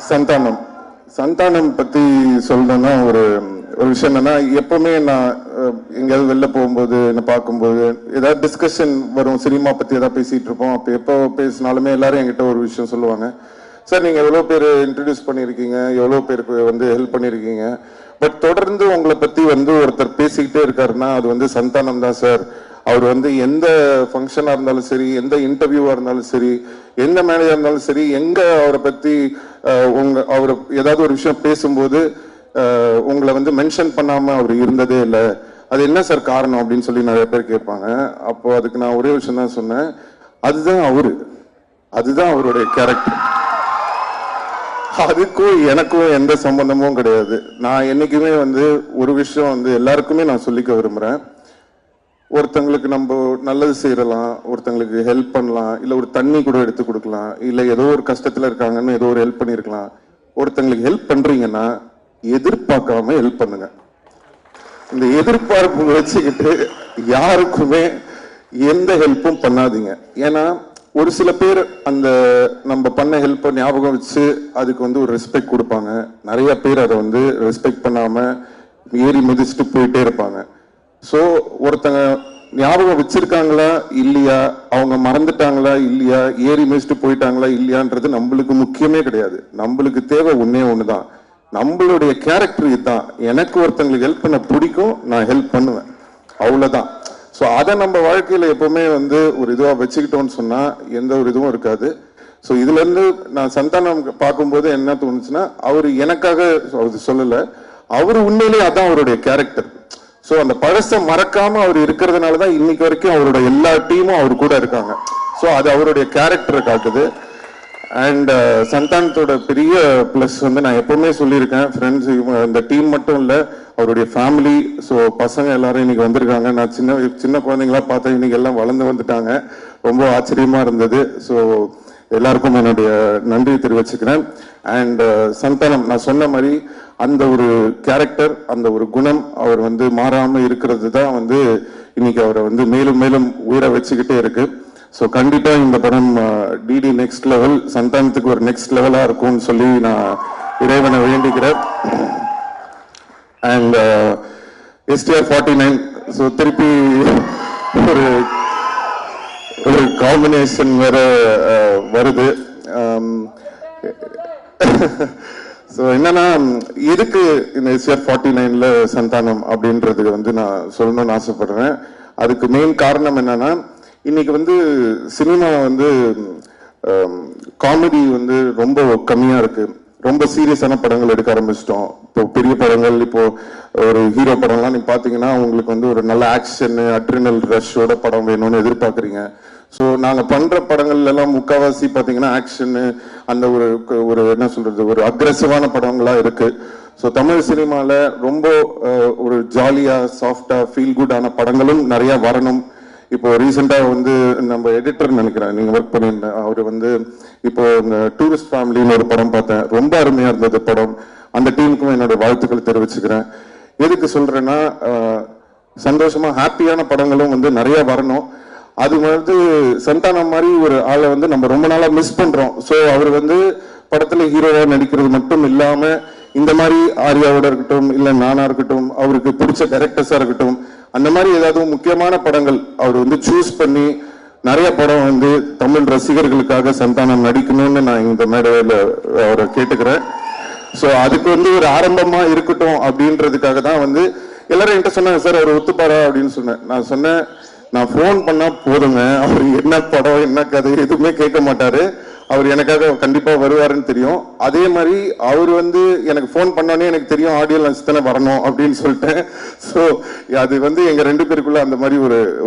சந்தானம் சந்தானம் பத்தி சொல்லணும்னா ஒரு விஷயம் என்னன்னா, எப்பவுமே நான் எங்கேயாவது வெளில போகும்போது என்ன பார்க்கும்போது ஏதாவது டிஸ்கஷன் வரும், சினிமா பத்தி ஏதாவது பேசிட்டு இருப்போம். அப்போ எப்போ பேசினாலுமே எல்லாரும் என்கிட்ட ஒரு விஷயம் சொல்லுவாங்க, சார் நீங்க எவ்வளோ பேர் இன்ட்ரடியூஸ் பண்ணியிருக்கீங்க, எவ்வளோ பேருக்கு வந்து ஹெல்ப் பண்ணியிருக்கீங்க, பட் தொடர்ந்து உங்களை பத்தி வந்து ஒருத்தர் பேசிக்கிட்டே இருக்காருன்னா அது வந்து சந்தானம் தான் சார். அவர் வந்து எந்த ஃபங்க்ஷனாக இருந்தாலும் சரி, எந்த இன்டர்வியூவாக இருந்தாலும் சரி, எந்த மேனேஜராக இருந்தாலும் சரி, எங்க அவரை பற்றி அவர் ஏதாவது ஒரு விஷயம் பேசும்போது உங்களை வந்து மென்ஷன் பண்ணாம அவர் இருந்ததே இல்லை. அது என்ன சார் காரணம் அப்படின்னு சொல்லி நிறைய பேர் கேட்பாங்க. அப்போ அதுக்கு நான் ஒரே விஷயம் தான் சொன்னேன், அதுதான் அவருடைய கேரக்டர். அதுக்கும் எனக்கும் எந்த சம்பந்தமும் கிடையாது. நான் என்னைக்குமே வந்து ஒரு விஷயம் வந்து எல்லாருக்குமே நான் சொல்லிக்க விரும்புறேன், ஒருத்தங்களுக்கு நம்ம நல்லது செய்யலாம், ஒருத்தங்களுக்கு ஹெல்ப் பண்ணலாம், இல்லை ஒரு தண்ணி கூட எடுத்து கொடுக்கலாம், இல்லை ஏதோ ஒரு கஷ்டத்தில் இருக்காங்கன்னு ஏதோ ஒரு ஹெல்ப் பண்ணியிருக்கலாம். ஒருத்தங்களுக்கு ஹெல்ப் பண்றீங்கன்னா எதிர்பார்க்காம ஹெல்ப் பண்ணுங்க. இந்த எதிர்பார்ப்பு வச்சுக்கிட்டு யாருக்குமே எந்த ஹெல்ப்பும் பண்ணாதீங்க. ஏன்னா ஒரு சில பேர் அந்த நம்ம பண்ண ஹெல்ப்பை ஞாபகம் வச்சு அதுக்கு வந்து ஒரு ரெஸ்பெக்ட் கொடுப்பாங்க. நிறைய பேர் அதை வந்து ரெஸ்பெக்ட் பண்ணாம ஏறி மிதிச்சுட்டு போயிட்டே இருப்பாங்க. ஸோ ஒருத்தங்க ஞாபகம் வச்சிருக்காங்களா இல்லையா, அவங்க மறந்துட்டாங்களா இல்லையா, ஏறி மிதிச்சுட்டு போயிட்டாங்களா இல்லையான்றது நம்மளுக்கு முக்கியமே கிடையாது. நம்மளுக்கு தேவை ஒன்னே ஒண்ணுதான், நம்மளுடைய கேரக்டர் இதுதான். எனக்கு ஒருத்தங்களுக்கு ஹெல்ப் பண்ண பிடிக்கும், நான் ஹெல்ப் பண்ணுவேன், அவ்வளவுதான். ஸோ அதை நம்ம வாழ்க்கையில எப்பவுமே வந்து ஒரு இதுவா வச்சுக்கிட்டோம்னு சொன்னா எந்த ஒரு இதுவும் இருக்காது. ஸோ இதுல இருந்து நான் சந்தானம் பார்க்கும்போது என்ன தோணுச்சுன்னா, அவர் எனக்காக சொல்லல, அவர் உண்மையிலேயே அதான் அவருடைய கேரக்டர். ஸோ அந்த பழசை மறக்காம அவர் இருக்கிறதுனாலதான் இன்னைக்கு வரைக்கும் அவரோட எல்லா டீமும் அவர் கூட இருக்காங்க. ஸோ அது அவருடைய கேரக்டரை காட்டுது. அண்ட் சந்தானத்தோட பெரிய பிளஸ் வந்து நான் எப்பவுமே சொல்லியிருக்கேன், ஃப்ரெண்ட்ஸ் இந்த டீம் மட்டும் இல்லை, அவருடைய ஃபேமிலி. ஸோ பசங்க எல்லாரும் இன்னைக்கு வந்திருக்காங்க. நான் சின்ன குழந்தைங்களா பார்த்தேன், இன்னைக்கு எல்லாம் வளர்ந்து வந்துட்டாங்க, ரொம்ப ஆச்சரியமா இருந்தது. ஸோ எல்லாருக்கும் என்னுடைய நன்றி தெரிவிச்சுக்கிறேன். அண்ட் சந்தானம் நான் சொன்ன மாதிரி அந்த ஒரு கேரக்டர், அந்த ஒரு குணம் அவர் வந்து மாறாம இருக்கிறது தான் வந்து இன்னைக்கு அவரை வந்து மேலும் மேலும் உயிரை வச்சுக்கிட்டே இருக்கு. ஸோ கண்டிப்பா இந்த படம் டிடி நெக்ஸ்ட் லெவல், சந்தானத்துக்கு ஒரு நெக்ஸ்ட் லெவலா இருக்கும்னு சொல்லி நான் இறைவனை வேண்டிக்கிறேன். அண்ட் STR 49, ஸோ திருப்பி ஒரு காம்பினேஷன் வேற வருது. ஸோ என்னன்னா, எதுக்கு இந்த STR 49ல சந்தானம் அப்படின்றதுக்கு வந்து நான் சொல்லணும்னு ஆசைப்படுறேன். அதுக்கு மெயின் காரணம் என்னன்னா, இன்னைக்கு வந்து சினிமா வந்து காமெடி வந்து ரொம்ப கம்மியா இருக்கு. ரொம்ப சீரியஸான படங்கள் எடுக்க ஆரம்பிச்சிட்டோம். இப்போ பெரிய படங்கள், இப்போ ஒரு ஹீரோ படம்லாம் நீங்க பாத்தீங்கன்னா உங்களுக்கு வந்து ஒரு நல்ல ஆக்ஷன் அட்ரினல் ரஷ்ஷோட படம் வேணும்னு எதிர்பார்க்குறீங்க. ஸோ நாங்கள் பண்ற படங்கள்ல எல்லாம் முக்கால்வாசி பார்த்தீங்கன்னா ஆக்ஷனு, அந்த ஒரு என்ன சொல்றது, ஒரு அக்ரெசிவான படங்களா இருக்கு. ஸோ தமிழ் சினிமாவில் ரொம்ப ஒரு ஜாலியா சாஃப்டா ஃபீல் குட் ஆன படங்களும் நிறைய வரணும். இப்போ ரீசெண்டா வந்து நம்ம எடிட்டர் நினைக்கிறேன், நீங்க ஒர்க் பண்ணியிருந்தேன், அவர் வந்து இப்போ இந்த டூரிஸ்ட் ஃபேமிலின்னு ஒரு படம் பார்த்தேன், ரொம்ப அருமையா இருந்தது படம். அந்த டீமுக்கும் என்னோட வாழ்த்துக்கள் தெரிவிச்சுக்கிறேன். எதுக்கு சொல்றேன்னா, சந்தோஷமா ஹாப்பியான படங்களும் வந்து நிறைய வரணும். அது வந்து சந்தானம் மாதிரி ஒரு ஆளை வந்து நம்ம ரொம்ப நாளா மிஸ் பண்றோம். ஸோ அவர் வந்து படத்துல ஹீரோவா நடிக்கிறது மட்டும் இல்லாம இந்த மாதிரி ஆர்யாவோட இருக்கட்டும், இல்ல நானா இருக்கட்டும், அவருக்கு பிடிச்ச டைரக்டர்ஸா இருக்கட்டும், அந்த மாதிரி ஏதாவது முக்கியமான படங்கள் அவர் வந்து சூஸ் பண்ணி நிறைய படம் வந்து தமிழ் ரசிகர்களுக்காக சந்தானம் நடிக்கணும்னு நான் இந்த மேடையில அவரை கேட்டுக்கிறேன். ஸோ அதுக்கு வந்து ஒரு ஆரம்பமா இருக்கட்டும் அப்படின்றதுக்காக தான் வந்து எல்லாரும் என்கிட்ட சொன்னாங்க, சார் அவர் ஒத்துப்பாரா அப்படின்னு சொன்னேன். நான் சொன்னேன், நான் போன் பண்ணா போதுங்க, அவர் என்ன படம் என்ன கதை எதுவுமே கேட்க மாட்டாரு, அவர் எனக்காக கண்டிப்பா வருவாருன்னு தெரியும். அதே மாதிரி அவர் வந்து எனக்கு போன் பண்ணோன்னே எனக்கு தெரியும் ஆடியோ லான்ச் தானே வரணும் அப்படின்னு சொல்லிட்டேன். ஸோ அது வந்து எங்க ரெண்டு பேருக்குள்ள அந்த மாதிரி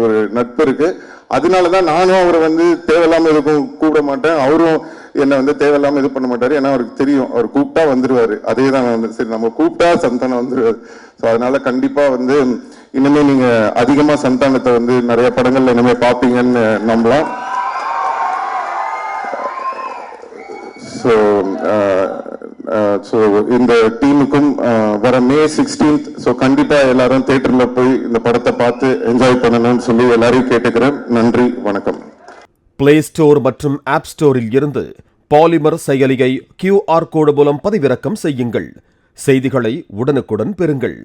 ஒரு நட்பு இருக்கு. அதனாலதான் நானும் அவரை வந்து தேவையில்லாம எதுக்கும் கூப்பிட மாட்டேன், அவரும் என்னை வந்து தேவையில்லாம இது பண்ண மாட்டாரு. ஏன்னா அவருக்கு தெரியும் அவர் கூப்பிட்டா வந்துருவாரு. அதே தான் வந்து சரி நம்ம கூப்பிட்டா சந்தானம் வந்துருவாரு. ஸோ அதனால கண்டிப்பா வந்து இனிமே நீங்க அதிகமா சந்தானத்தை வந்து நிறைய படங்கள்ல இனிமே பார்ப்பீங்கன்னு நம்பலாம். ஸோ இந்த டீமுக்கும் வர May 16th ஸோ கண்டிப்பா எல்லாரும் தியேட்டர்ல போய் இந்த படத்தை பார்த்து என்ஜாய் பண்ணணும்னு சொல்லி எல்லாரையும் கேட்டுக்கிறேன். நன்றி, வணக்கம். பிளே ஸ்டோர் மற்றும் ஆப் ஸ்டோரில் இருந்து பாலிமர் செயலியை QR கோடு மூலம் பதிவிறக்கம் செய்யுங்கள். செய்திகளை உடனுக்குடன் பெறுங்கள்.